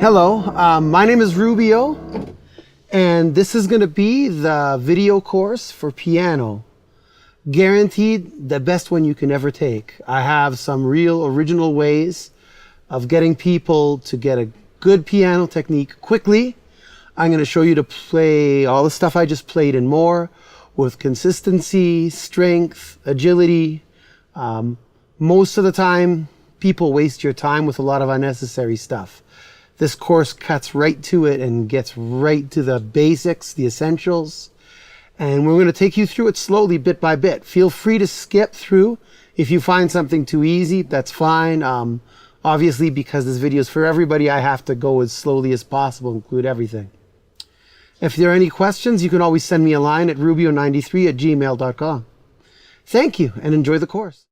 Hello, my name is Rubio, and this is going to be the video course for piano. Guaranteed the best one you can ever take. I have some real original ways of getting people to get a good piano technique quickly. I'm going to show you to play all the stuff I just played and more with consistency, strength, agility. Most of the time, people waste your time with a lot of unnecessary stuff. This course cuts right to it and gets right to the basics, the essentials. And we're going to take you through it slowly, bit by bit. Feel free to skip through. If you find something too easy, that's fine. Obviously, because this video is for everybody, I have to go as slowly as possible, include everything. If there are any questions, you can always send me a line at rubio93@gmail.com. Thank you, and enjoy the course.